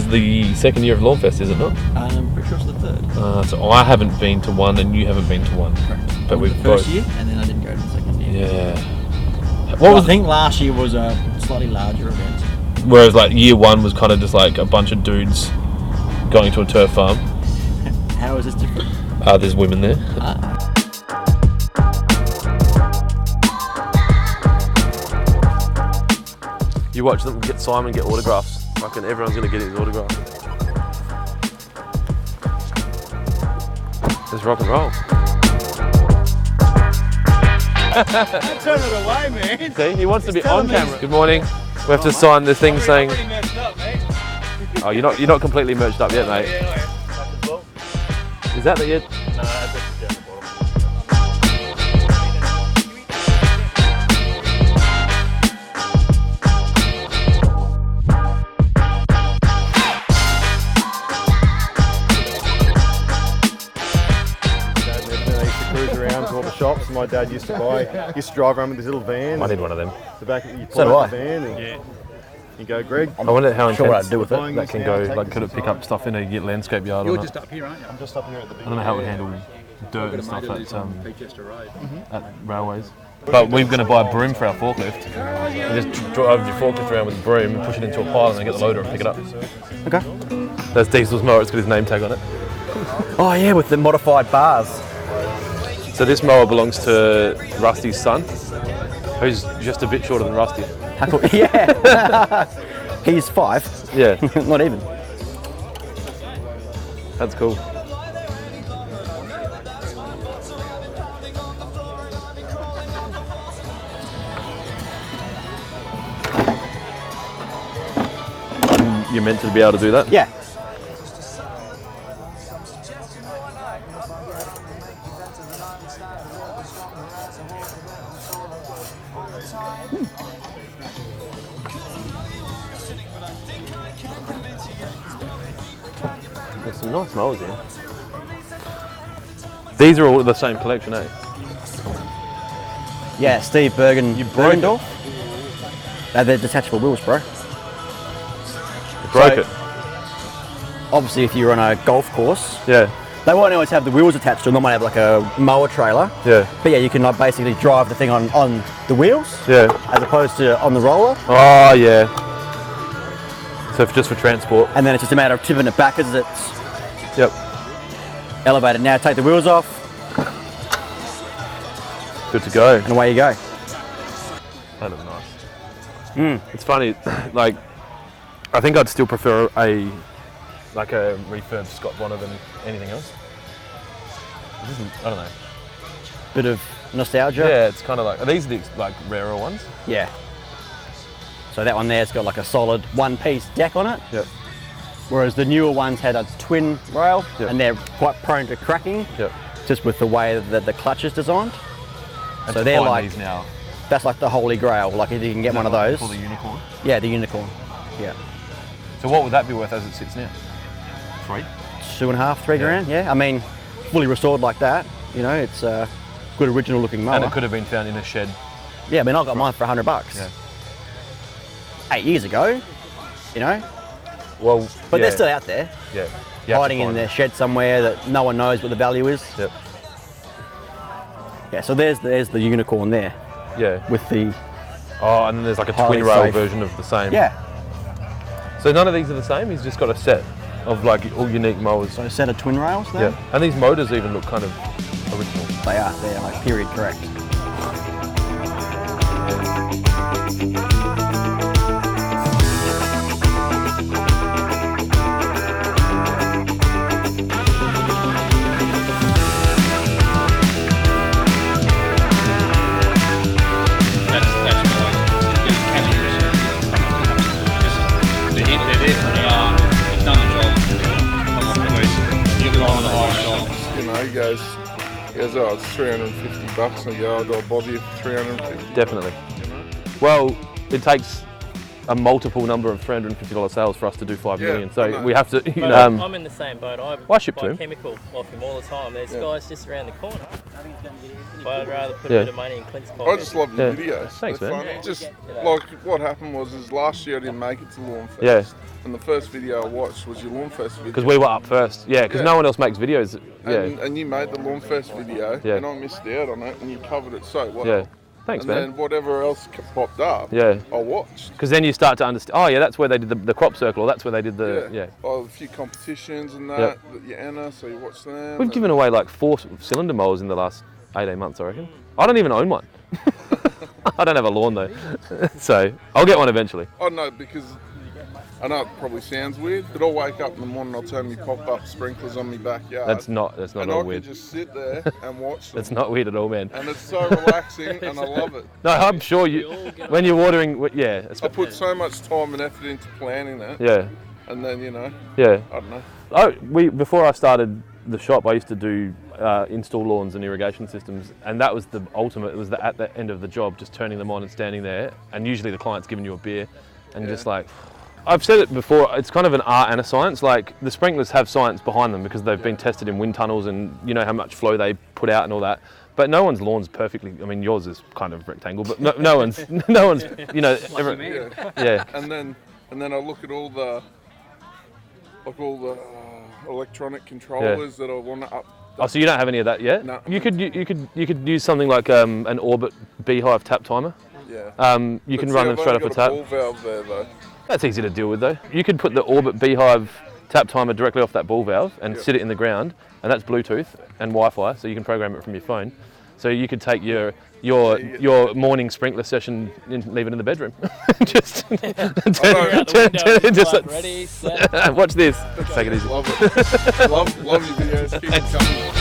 is the second year of Lawnfest, is it not? I'm pretty sure it's the third. So I haven't been to one and you haven't been to one. Correct. But we've the first both. year, and then I didn't go to the second year. Yeah. I think last year was a slightly larger event. Whereas like year one was kind of just like a bunch of dudes going to a turf farm. How is this different? There's women there. You watch them get Simon get autographs. Fucking everyone's gonna get his autograph. It's rock and roll. Don't turn it away, man. See, he wants to be on camera. Good morning. We have to sign the thing saying. Oh, you're not completely merged up yet, mate. Is that the it? No, that's just down the bottom. I used to cruise around to all the shops. My dad used to drive around with this little van. I need one of them. The back, you So do I. the van and you go, Greg. I wonder how Sure what intense I'd do with it. that can go. Like, could it pick up stuff in a landscape yard? You're just up here, aren't you? I'm just up here at the I big. don't know how it would handle dirt and stuff Mate, at Peachester Road. at railways. But we're going to buy a broom for our forklift. You just drive your forklift around with a broom and push it into a pile and then get the loader and pick it up. Okay. That's Diesel's mower. It's got his name tag on it. Oh yeah, with the modified bars. So this mower belongs to Rusty's son, who's just a bit shorter than Rusty. How cool. Yeah. He's 5. Yeah, Not even. that's cool. You're meant to be able to do that? Yeah. There's some nice mowers here. These are all the same collection, eh? Yeah, Steve Bergen. You broke it. Bergendorf. They're detachable wheels, bro. You broke it. Obviously, if you're on a golf course, Yeah, they won't always have the wheels attached to them. They might have like a mower trailer. yeah, But yeah, you can like basically drive the thing on the wheels yeah. as opposed to on the roller. Oh, yeah. So just for transport. And then it's just a matter of tipping it back as it's Yep. elevated. Now take the wheels off Good to go. and away you go. That looks nice. It's funny, like, I think I'd still prefer a refurb Scott Bonner than anything else. This isn't, I don't know. Bit of nostalgia. Yeah, it's kind of like, are these the like rarer ones? Yeah. So that one there's got like a solid one-piece deck on it. Yep. Whereas the newer ones had a twin rail, Yep. and they're quite prone to cracking, Yep. just with the way that the clutch is designed. And So to they're find like, these now. that's like the holy grail. Like if you can get one of those. For the unicorn. Yeah, the unicorn. Yeah. So what would that be worth as it sits now? 3? 2.5, 3 grand. Yeah. I mean, fully restored like that. You know, it's a good original looking mower. And it could have been found in a shed. Yeah, I mean, I got mine for $100. Yeah. 8 years ago. You know, Well, but yeah, they're still out there, Yeah. You have to hiding in find their them. shed somewhere that no one knows what the value is. Yep. Yeah. So there's the unicorn there Yeah. with the Oh, and then there's like a Highly twin rail safe. version of the same. yeah. So none of these are the same. He's just got a set of like all unique mowers. So a set of twin rails there. Yeah. And these motors even look kind of original. They are. They're like period correct. He goes, oh, it's $350. And I go, I'll Bobby for $350. Definitely. Well, it takes a multiple number of $350 sales for us to do 5 Yeah, million. I So know. we have to, you But know. I'm in the same boat. I ship to buy him. chemical off him all the time. There's Yeah. guys just around the corner. But I'd rather put Yeah. a bit of money in Clint's I pocket. just love your Yeah. videos. Thanks, They're man. funny. Just like what happened was last year I didn't make it to Lawnfest. Yeah. And the first video I watched was your Lawnfest video. Because we were up first. Yeah, because Yeah. no one else makes videos. Yeah. And you made the Lawnfest video, Yeah. and I missed out on it, and you covered it so well. Yeah. Thanks, and man. then whatever else popped up, Yeah. I watched. Because then you start to understand, oh yeah, that's where they did the crop circle, or that's where they did the, yeah. Oh, a few competitions and that Yep. that you enter, so you watch them. We've given away like 4 cylinder mowers in the last 18 months, I reckon. I don't even own one. I don't have a lawn though. So, I'll get one eventually. I know, because I know it probably sounds weird, but I'll wake up in the morning, I'll turn my pop-up sprinklers on my backyard. That's not and at I all can weird. just sit there and watch them. That's not weird at all, man. And it's so relaxing, and I love it. No, I'm sure you, when you're watering, yeah. I put so much time and effort into planning it, Yeah, and then, you know, yeah. I don't know. Before I started the shop, I used to do install lawns and irrigation systems, and that was the ultimate. It was at the end of the job, just turning them on and standing there, and usually the client's giving you a beer, and just like, I've said it before, it's kind of an art and a science. Like the sprinklers have science behind them because they've been tested in wind tunnels, and you know how much flow they put out and all that. But no one's lawn's perfectly. I mean, yours is kind of rectangle, but no one's, you know, yeah. And then I look at all the electronic controllers that I want to up. Oh, so you don't have any of that yet? No. You could use something like an Orbit Beehive tap timer. Yeah. You can run them straight off the tap. Ball valve there though. That's easy to deal with though. You could put the Orbit Beehive tap timer directly off that ball valve and sit it in the ground, and that's Bluetooth and Wi-Fi, so you can program it from your phone. So you could take your morning sprinkler session and leave it in the bedroom. Just Ready, set. watch this. Take it easy. Love it. love your videos. Keep it coming.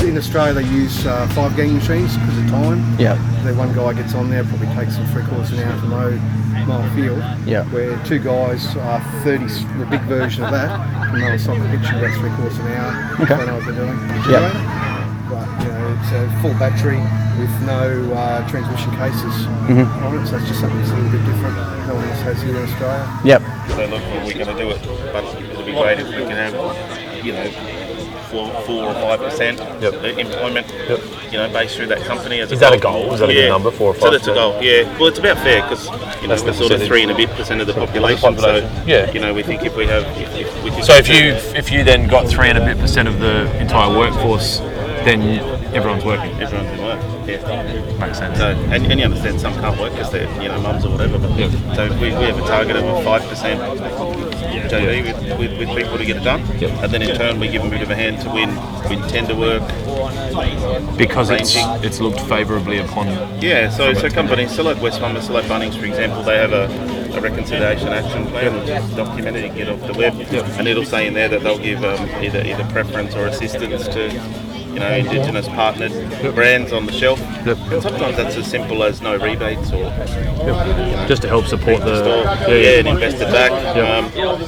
In Australia, they use 5-gang machines because of time. Yeah. The one guy gets on there, probably takes them 3/4 an hour to mow a field. Yeah. Where 2 guys, 30, the big version of that, can mow a soccer pitch in about 3/4 an hour. Okay. They know what they're doing. Yeah. But you know, it's a full battery with no transmission cases on it, so it's just something that's a little bit different. No one else has here in Australia. Yep. So look, we're going to do it, but it'll be great if we can have, you know, 4 or 5% employment, you know, based through that company. Is that a goal? Is that a good number, 4 or 5%? So that's a goal, yeah. Well, it's about fair because, you know, we're sort of 3% and a bit of the population. So, Yeah. you know, we think if we have... If we could So if you then got 3% and a bit of the entire workforce, then everyone's working. Everyone can work, yeah. Makes sense. So, and you understand some can't work because they're, you know, mums or whatever. But so we have a target of a 5% JV with people to get it done, and then in turn we give them a bit of a hand to win tender work. Because ranging. it's looked favourably upon. Yeah, so companies, so like Wesfarmers, so like Bunnings for example, they have a reconciliation action plan which is documented, you can get off the web, and it'll say in there that they'll give either preference or assistance to, you know, Indigenous partnered brands on the shelf. And sometimes that's as simple as no rebates or you know, Just to help support the store, and invest it back.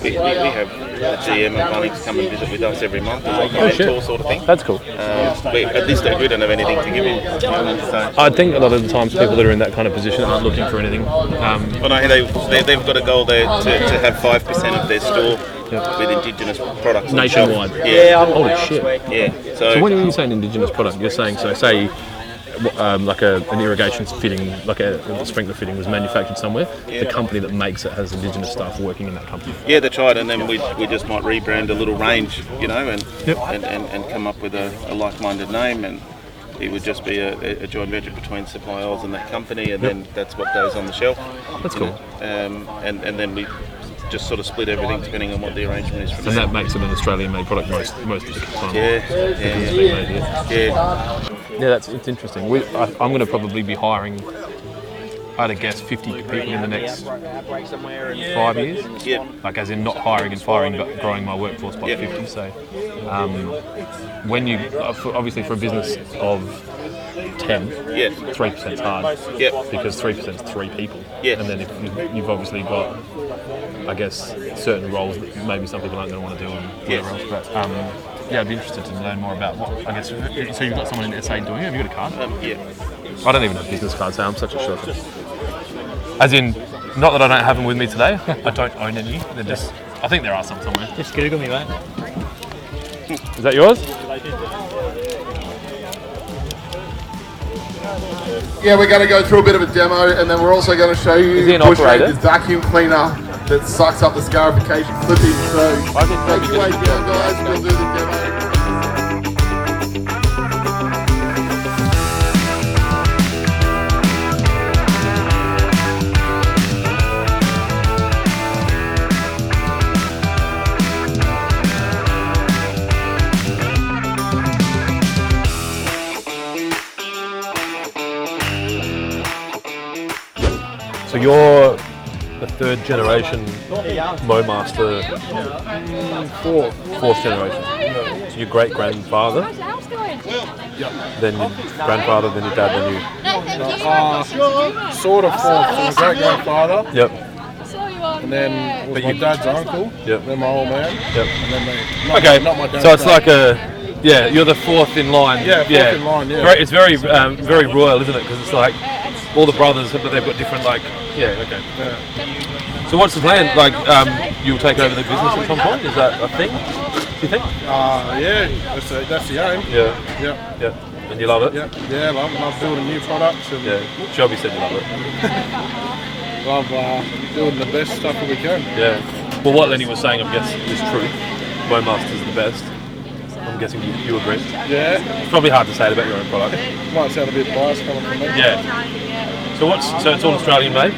We have the GM and Bunnings come and visit with us every month. It's like a mentor sort of thing. That's cool. At this stage we don't have anything to give in. So. I think a lot of the times people that are in that kind of position aren't looking for anything. Well, no, they've got a goal there to have 5% of their store with Indigenous products. Nationwide. Yeah. Holy shit. Yeah. So when you say an Indigenous product, you're saying, so say like an irrigation fitting, like a sprinkler fitting was manufactured somewhere, the company that makes it has Indigenous staff working in that company. Yeah, that's right, and then we just might rebrand a little range, you know, and come up with a like-minded name, and it would just be a joint venture between Supply Oils and that company, and then that's what goes on the shelf. That's cool. And then we just sort of split everything depending on what the arrangement is from And there. that makes it an Australian-made product most of the time. Yeah, it's interesting. I'm going to probably be hiring, I'd guess, 50 people in the next 5 years. Yeah. Like as in not hiring and firing, but growing my workforce by 50. So when you, obviously for a business of 10, Yeah. 3% is hard. Yeah. Because 3% is 3 people. Yeah. And then if you've obviously got, I guess, certain roles that maybe some people aren't going to want to do and whatever else. But yeah, I'd be interested to learn more about what, I guess, so you've got someone in SA doing it? Have you got a card? Yeah. I don't even have business cards, so I'm such a shocker. As in, not that I don't have them with me today, I don't own any. They're just, I think there are some somewhere. Just Google me, mate. Is that yours? Yeah, we're going to go through a bit of a demo, and then we're also going to show you Is he an Bush operator? Ranger's vacuum cleaner that sucks up the scarification clipping. So I think make your way down, guys. We'll do the demo. So you're the 3rd generation Mowmaster, fourth generation. So your great grandfather, then your grandfather, then your dad, then you. Sort of fourth. So my great grandfather, Yep. and then was But my you- dad's uncle, Yep. then my old man, Yep. and then me. Okay. Not my dad's So it's dad. like a, yeah, you're the 4th in line. Yeah, 4th in line, yeah. It's very, very royal, isn't it? Because it's like all the brothers, but they've got different, like, yeah, okay. Yeah. So what's the plan? Like, you'll take over the business at some point? Is that a thing? Do you think? Yeah, that's the aim. Yeah. Yeah, Yeah. And you love it? yeah, love building new products and Yeah. Shelby said you love it. love doing the best stuff that we can. Yeah. Well, what Lenny was saying, I guess, is true. Mowmaster's the best. I'm guessing you agree. Yeah, It's probably hard to say it about your own product. might sound a bit biased coming from me. Yeah. So it's all Australian made?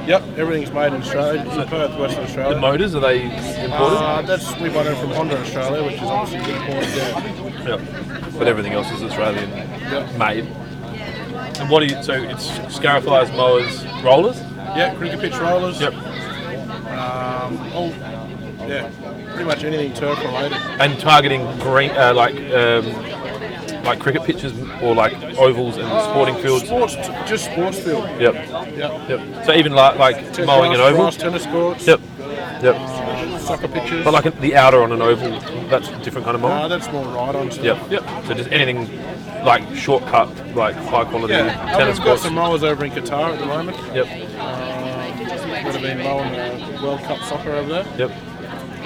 Yep, everything's made in Australia, in Perth, Western The Australia. motors, are they imported? We buy them from Honda Australia, which is obviously imported there. Yeah. But everything else is Australian Yep. made. And what do you, so it's scarifiers, mowers, rollers? Yeah, cricket pitch rollers. Yep. Yeah, pretty much anything turf related. And targeting green, like cricket pitches or like ovals and sporting fields? Just sports field. Yep. Yep. Yep. So even like mowing an oval? Grass tennis courts. Yep. Yep. Soccer pitches. But like the outer on an oval, that's a different kind of mower? That's more ride-on stuff. Yep. Yep. So just anything like shortcut, like high quality Yeah, tennis we've got courts? some mowers over in Qatar at the moment. Yep. Would have been mowing the World Cup soccer over there Yep.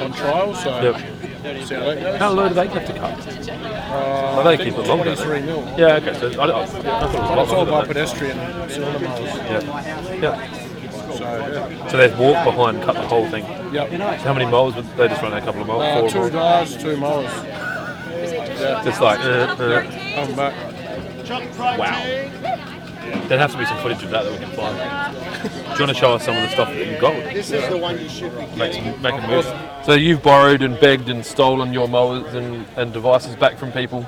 on trial, so Yep. see how that goes. How low do they have to cut? Oh, they keep it long, don't they? 23 mil. Yeah, okay. So I thought it was a lot It's all longer by than that. pedestrian cylinder mowers. Yeah. Yeah. So, yeah. So they've walked behind, cut the whole thing. Yep. So how many mowers would they just run a couple of mowers? 2 guys, 2 mowers. Yeah. Just like, Come back. wow. There'd have to be some footage of that we can find. Do you want to show us some of the stuff that you've got? This is the one you should be Make a move. So you've borrowed and begged and stolen your mowers and devices back from people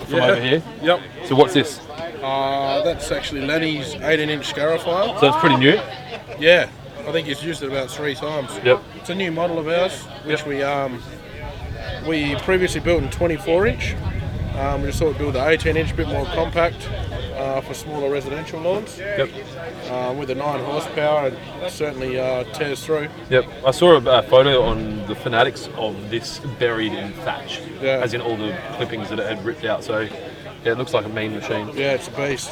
from over here? Yep. So what's this? That's actually Lenny's 18-inch scarifier. So it's pretty new? Yeah. I think he's used it about 3 times. Yep. It's a new model of ours, which we previously built in 24-inch. We just thought we'd build the 18-inch, a bit more compact for smaller residential lawns. Yep. With the 9 horsepower, it certainly tears through. Yep. I saw a photo on the Fanatics of this buried in thatch, Yeah. as in all the clippings that it had ripped out. So yeah, it looks like a mean machine. Yeah, it's a beast.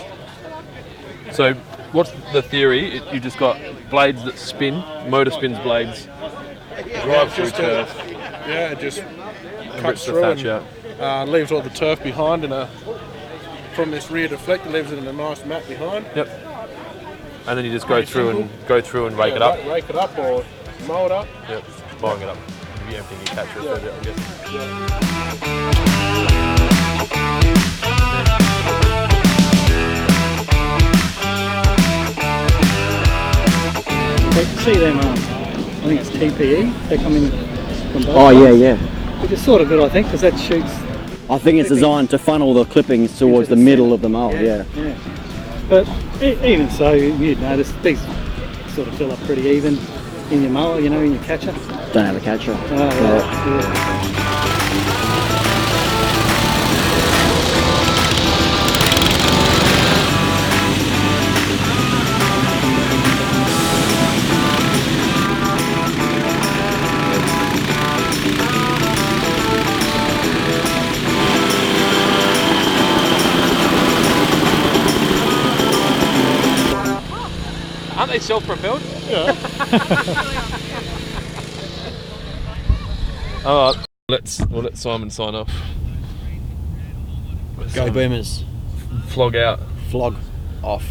So what's the theory? You just got blades that spin, motor spins blades, drive through just turf, Yeah, it just and cuts rips the through thatch and out. leaves all the turf behind, and from this rear deflector leaves it in a nice mat behind. Yep. And then you just go through and rake it up. Rake it up or mow it up. Yep. Mowing it up. If you empty your catcher, I guess. You can see them, I think it's TPE, they're coming from both Oh yeah, sides. yeah. Which is sort of good, I think, because that shoots I think it's designed to funnel the clippings towards the the middle of the mower. Yeah. yeah. But even so, you'd notice these sort of fill up pretty even in your mower, you know, in your catcher. Don't have a catcher. Oh, yeah. they self-propelled? Yeah. All right, we'll let Simon sign off. Go Boomers. Flog out. Flog off.